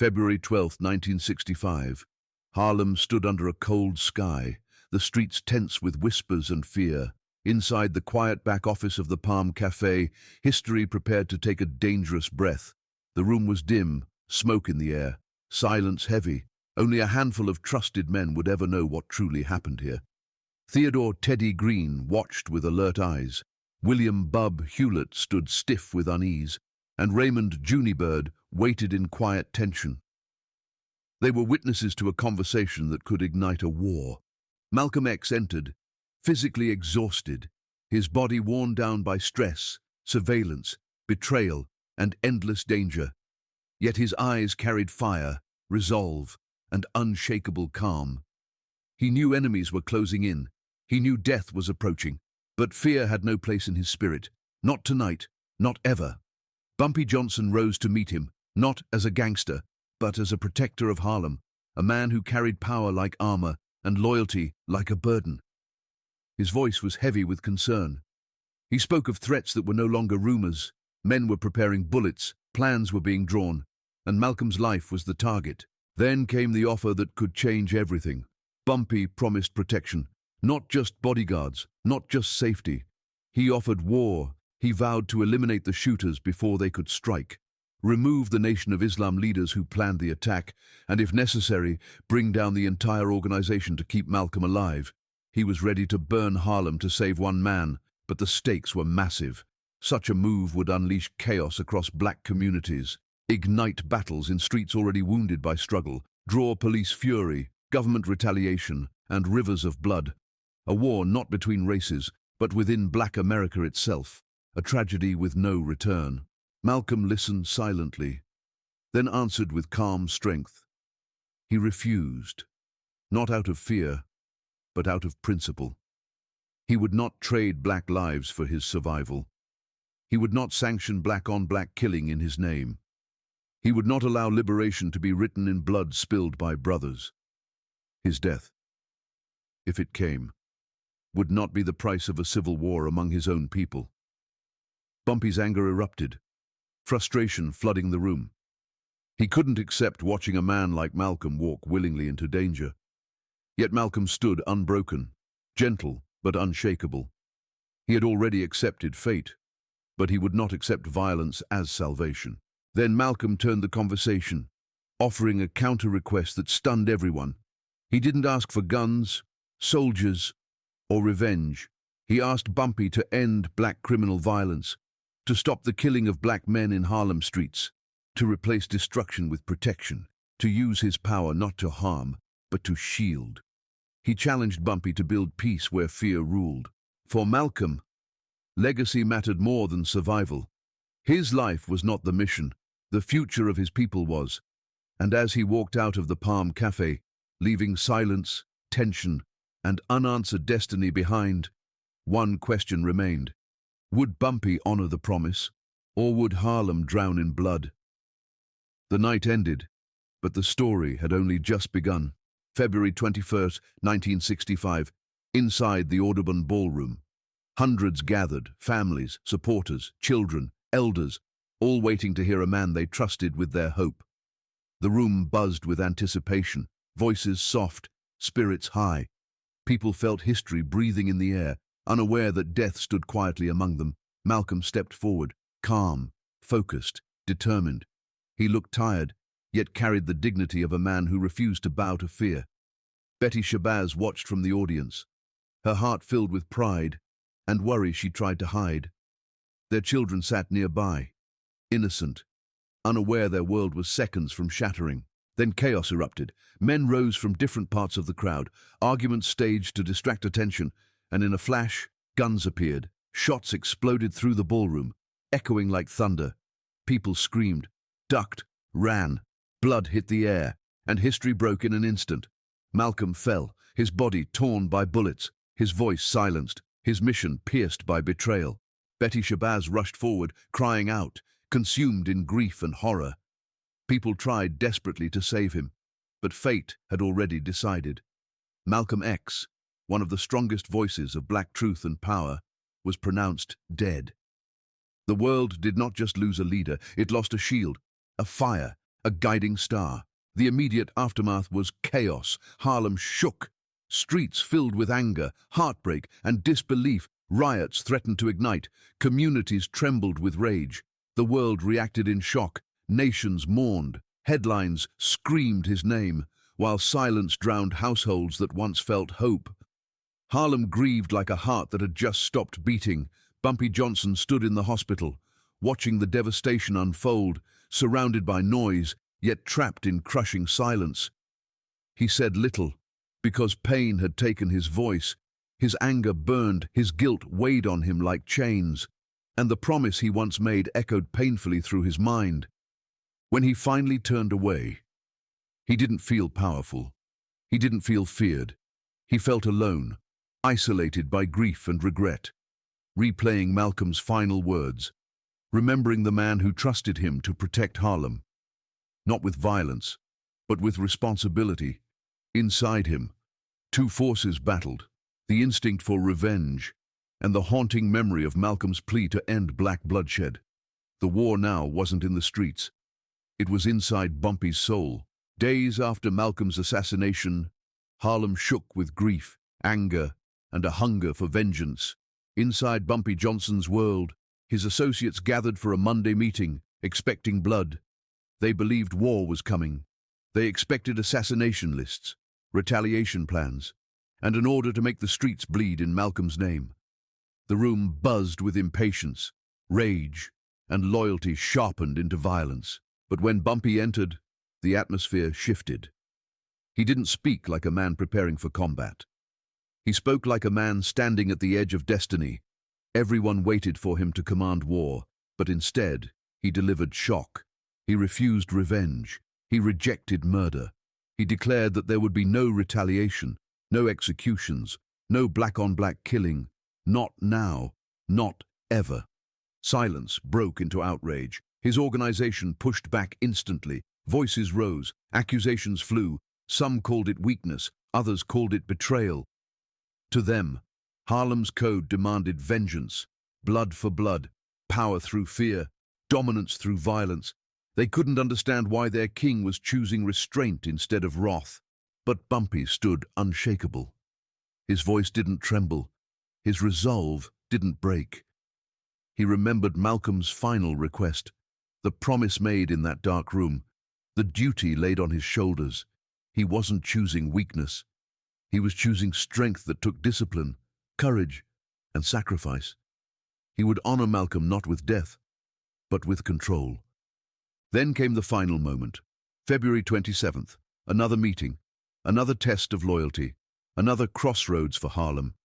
February 12, 1965. Harlem stood under a cold sky, the streets tense with whispers and fear. Inside the quiet back office of the Palm Cafe, history prepared to take a dangerous breath. The room was dim, smoke in the air, silence heavy. Only a handful of trusted men would ever know what truly happened here. Theodore Teddy Green watched with alert eyes. William Bub Hewlett stood stiff with unease, and Raymond Junibird waited in quiet tension. They were witnesses to a conversation that could ignite a war. Malcolm X entered, physically exhausted, his body worn down by stress, surveillance, betrayal, and endless danger. Yet his eyes carried fire, resolve, and unshakable calm. He knew enemies were closing in. He knew death was approaching. But fear had no place in his spirit. Not tonight, not ever. Bumpy Johnson rose to meet him, not as a gangster, but as a protector of Harlem, a man who carried power like armor and loyalty like a burden. His voice was heavy with concern. He spoke of threats that were no longer rumors. Men were preparing bullets, plans were being drawn, and Malcolm's life was the target. Then came the offer that could change everything. Bumpy promised protection, not just bodyguards, not just safety. He offered war. He vowed to eliminate the shooters before they could strike, remove the Nation of Islam leaders who planned the attack, and if necessary, bring down the entire organization to keep Malcolm alive. He was ready to burn Harlem to save one man, but the stakes were massive. Such a move would unleash chaos across black communities, ignite battles in streets already wounded by struggle, draw police fury, government retaliation, and rivers of blood. A war not between races, but within black America itself, a tragedy with no return. Malcolm listened silently, then answered with calm strength. He refused, not out of fear, but out of principle. He would not trade black lives for his survival. He would not sanction black-on-black killing in his name. He would not allow liberation to be written in blood spilled by brothers. His death, if it came, would not be the price of a civil war among his own people. Bumpy's anger erupted, frustration flooding the room. He couldn't accept watching a man like Malcolm walk willingly into danger. Yet Malcolm stood unbroken, gentle but unshakable. He had already accepted fate, but he would not accept violence as salvation. Then Malcolm turned the conversation, offering a counter-request that stunned everyone. He didn't ask for guns, soldiers, or revenge. He asked Bumpy to end black criminal violence, to stop the killing of black men in Harlem streets, to replace destruction with protection, to use his power not to harm, but to shield. He challenged Bumpy to build peace where fear ruled. For Malcolm, legacy mattered more than survival. His life was not the mission, the future of his people was. And as he walked out of the Palm Cafe, leaving silence, tension, and unanswered destiny behind, one question remained. Would Bumpy honor the promise, or would Harlem drown in blood? The night ended, but the story had only just begun. February 21st, 1965, inside the Audubon Ballroom. Hundreds gathered, families, supporters, children, elders, all waiting to hear a man they trusted with their hope. The room buzzed with anticipation, voices soft, spirits high. People felt history breathing in the air, unaware that death stood quietly among them. Malcolm stepped forward, calm, focused, determined. He looked tired, yet carried the dignity of a man who refused to bow to fear. Betty Shabazz watched from the audience, her heart filled with pride and worry she tried to hide. Their children sat nearby, innocent, unaware their world was seconds from shattering. Then chaos erupted. Men rose from different parts of the crowd, arguments staged to distract attention, and in a flash, guns appeared. Shots exploded through the ballroom, echoing like thunder. People screamed, ducked, ran. Blood hit the air, and history broke in an instant. Malcolm fell, his body torn by bullets, his voice silenced, his mission pierced by betrayal. Betty Shabazz rushed forward, crying out, consumed in grief and horror. People tried desperately to save him, but fate had already decided. Malcolm X, one of the strongest voices of black truth and power, was pronounced dead. The world did not just lose a leader, it lost a shield, a fire, a guiding star. The immediate aftermath was chaos. Harlem shook. Streets filled with anger, heartbreak, and disbelief. Riots threatened to ignite. Communities trembled with rage. The world reacted in shock. Nations mourned. Headlines screamed his name, while silence drowned households that once felt hope. Harlem grieved like a heart that had just stopped beating. Bumpy Johnson stood in the hospital, watching the devastation unfold, surrounded by noise, yet trapped in crushing silence. He said little, because pain had taken his voice. His anger burned, his guilt weighed on him like chains, and the promise he once made echoed painfully through his mind. When he finally turned away, he didn't feel powerful. He didn't feel feared. He felt alone, isolated by grief and regret, replaying Malcolm's final words, remembering the man who trusted him to protect Harlem, not with violence, but with responsibility. Inside him, two forces battled, the instinct for revenge and the haunting memory of Malcolm's plea to end black bloodshed. The war now wasn't in the streets. It was inside Bumpy's soul. Days after Malcolm's assassination, Harlem shook with grief, anger, and a hunger for vengeance. Inside Bumpy Johnson's world, his associates gathered for a Monday meeting, expecting blood. They believed war was coming. They expected assassination lists, retaliation plans, and an order to make the streets bleed in Malcolm's name. The room buzzed with impatience, rage, and loyalty sharpened into violence. But when Bumpy entered, the atmosphere shifted. He didn't speak like a man preparing for combat. He spoke like a man standing at the edge of destiny. Everyone waited for him to command war, but instead, he delivered shock. He refused revenge. He rejected murder. He declared that there would be no retaliation, no executions, no black-on-black killing. Not now. Not ever. Silence broke into outrage. His organization pushed back instantly. Voices rose. Accusations flew. Some called it weakness. Others called it betrayal. To them, Harlem's code demanded vengeance. Blood for blood. Power through fear. Dominance through violence. They couldn't understand why their king was choosing restraint instead of wrath. But Bumpy stood unshakable. His voice didn't tremble. His resolve didn't break. He remembered Malcolm's final request, the promise made in that dark room, the duty laid on his shoulders. He wasn't choosing weakness. He was choosing strength that took discipline, courage, and sacrifice. He would honor Malcolm not with death, but with control. Then came the final moment, February 27th, another meeting, another test of loyalty, another crossroads for Harlem.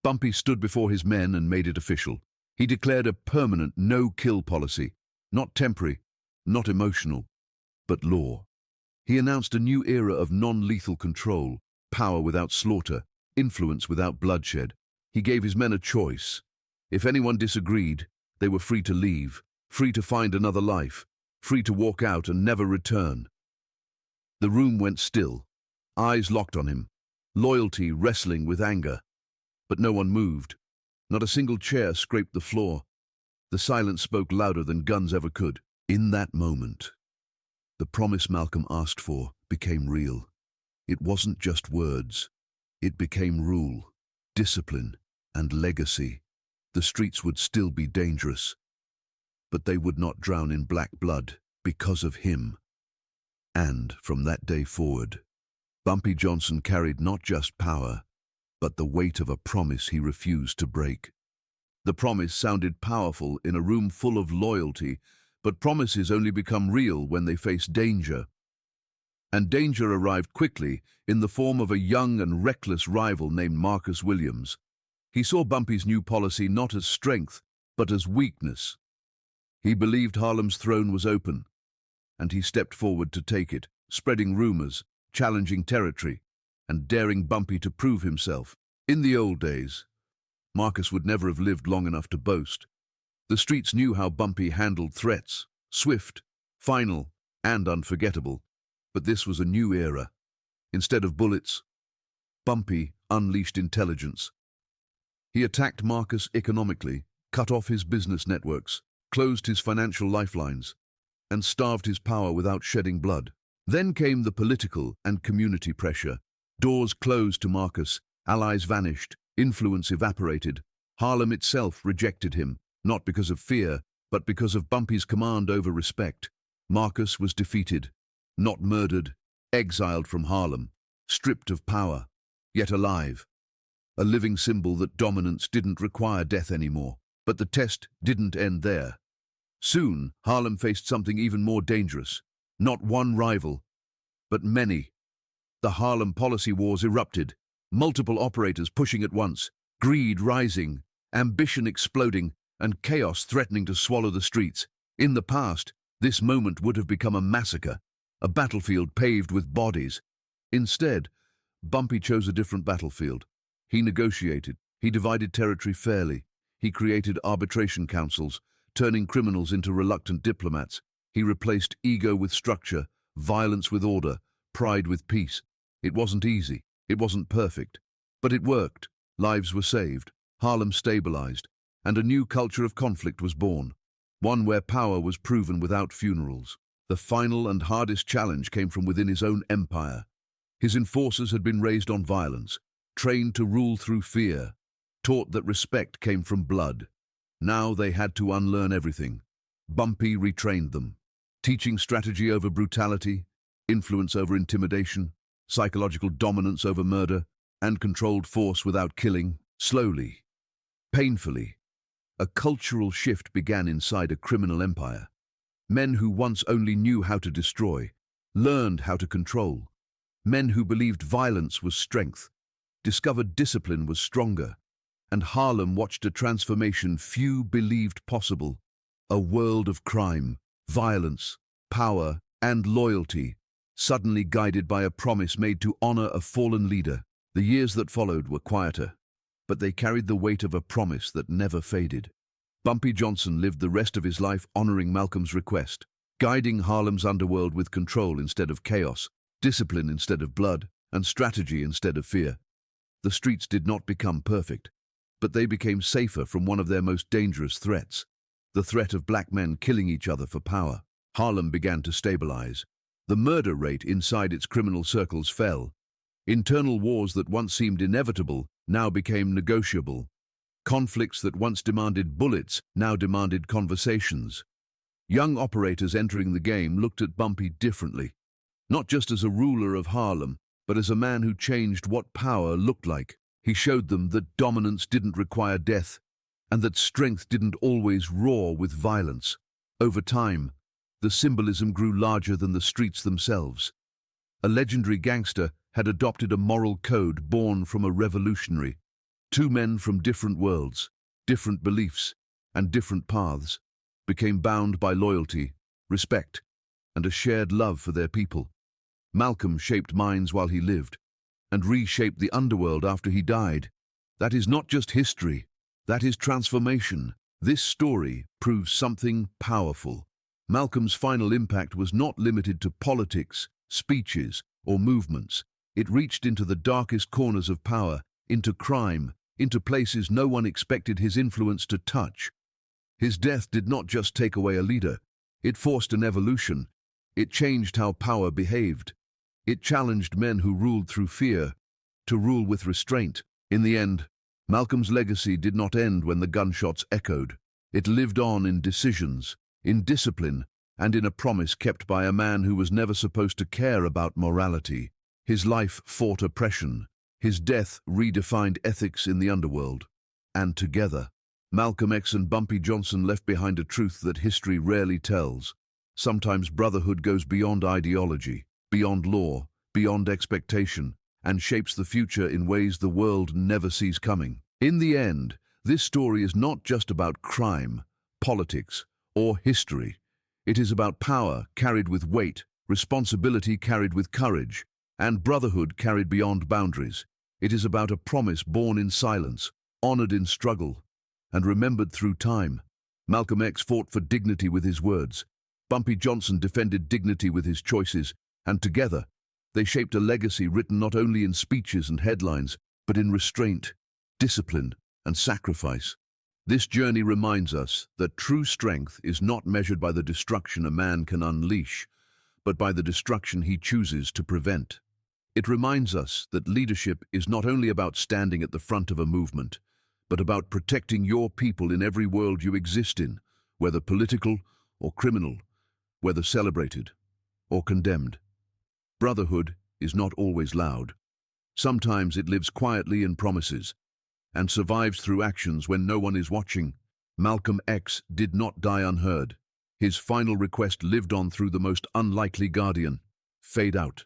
Bumpy stood before his men and made it official. He declared a permanent no-kill policy, not temporary, not emotional, but law. He announced a new era of non-lethal control, power without slaughter, influence without bloodshed. He gave his men a choice. If anyone disagreed, they were free to leave, free to find another life, free to walk out and never return. The room went still, eyes locked on him, loyalty wrestling with anger. But no one moved. Not a single chair scraped the floor. The silence spoke louder than guns ever could. In that moment, the promise Malcolm asked for became real. It wasn't just words. It became rule, discipline, and legacy. The streets would still be dangerous, but they would not drown in black blood because of him. And from that day forward, Bumpy Johnson carried not just power, but the weight of a promise he refused to break. The promise sounded powerful in a room full of loyalty, but promises only become real when they face danger. And danger arrived quickly in the form of a young and reckless rival named Marcus Williams. He saw Bumpy's new policy not as strength, but as weakness. He believed Harlem's throne was open, and he stepped forward to take it, spreading rumors, challenging territory, and daring Bumpy to prove himself. In the old days, Marcus would never have lived long enough to boast. The streets knew how Bumpy handled threats, swift, final, and unforgettable. But this was a new era. Instead of bullets, Bumpy unleashed intelligence. He attacked Marcus economically, cut off his business networks, closed his financial lifelines. and starved his power without shedding blood. Then came the political and community pressure. Doors closed to Marcus, allies vanished, influence evaporated. Harlem itself rejected him, not because of fear, but because of Bumpy's command over respect. Marcus was defeated, not murdered, exiled from Harlem, stripped of power, yet alive. A living symbol that dominance didn't require death anymore. But the test didn't end there. Soon, Harlem faced something even more dangerous. Not one rival, but many. The Harlem policy wars erupted, multiple operators pushing at once, greed rising, ambition exploding, and chaos threatening to swallow the streets. In the past, this moment would have become a massacre, a battlefield paved with bodies. Instead, Bumpy chose a different battlefield. He negotiated, he divided territory fairly, he created arbitration councils, turning criminals into reluctant diplomats. He replaced ego with structure, violence with order, pride with peace. It wasn't easy, it wasn't perfect, but it worked. Lives were saved, Harlem stabilized, and a new culture of conflict was born, one where power was proven without funerals. The final and hardest challenge came from within his own empire. His enforcers had been raised on violence, trained to rule through fear, taught that respect came from blood. Now they had to unlearn everything. Bumpy retrained them, teaching strategy over brutality, influence over intimidation, psychological dominance over murder, and controlled force without killing. Slowly, painfully, a cultural shift began inside a criminal empire. Men who once only knew how to destroy, learned how to control. Men who believed violence was strength, discovered discipline was stronger. And Harlem watched a transformation few believed possible. A world of crime, violence, power, and loyalty, suddenly guided by a promise made to honor a fallen leader. The years that followed were quieter, but they carried the weight of a promise that never faded. Bumpy Johnson lived the rest of his life honoring Malcolm's request, guiding Harlem's underworld with control instead of chaos, discipline instead of blood, and strategy instead of fear. The streets did not become perfect, but they became safer from one of their most dangerous threats, the threat of black men killing each other for power. Harlem began to stabilize. The murder rate inside its criminal circles fell. Internal wars that once seemed inevitable now became negotiable. Conflicts that once demanded bullets now demanded conversations. Young operators entering the game looked at Bumpy differently, not just as a ruler of Harlem, but as a man who changed what power looked like. He showed them that dominance didn't require death, and that strength didn't always roar with violence. Over time, the symbolism grew larger than the streets themselves. A legendary gangster had adopted a moral code born from a revolutionary. Two men from different worlds, different beliefs, and different paths became bound by loyalty, respect, and a shared love for their people. Malcolm shaped minds while he lived, and reshaped the underworld after he died. That is not just history, that is transformation. This story proves something powerful. Malcolm's final impact was not limited to politics, speeches, or movements. It reached into the darkest corners of power, into crime, into places no one expected his influence to touch. His death did not just take away a leader, it forced an evolution. It changed how power behaved. It challenged men who ruled through fear to rule with restraint. In the end, Malcolm's legacy did not end when the gunshots echoed. It lived on in decisions, in discipline, and in a promise kept by a man who was never supposed to care about morality. His life fought oppression. His death redefined ethics in the underworld. And together, Malcolm X and Bumpy Johnson left behind a truth that history rarely tells. Sometimes brotherhood goes beyond ideology, beyond law, beyond expectation, and shapes the future in ways the world never sees coming. In the end, this story is not just about crime, politics, or history. It is about power carried with weight, responsibility carried with courage, and brotherhood carried beyond boundaries. It is about a promise born in silence, honored in struggle, and remembered through time. Malcolm X fought for dignity with his words. Bumpy Johnson defended dignity with his choices, and together, they shaped a legacy written not only in speeches and headlines, but in restraint, discipline, and sacrifice. This journey reminds us that true strength is not measured by the destruction a man can unleash, but by the destruction he chooses to prevent. It reminds us that leadership is not only about standing at the front of a movement, but about protecting your people in every world you exist in, whether political or criminal, whether celebrated or condemned. Brotherhood is not always loud. Sometimes it lives quietly in promises and survives through actions when no one is watching. Malcolm X did not die unheard. His final request lived on through the most unlikely guardian: fade out.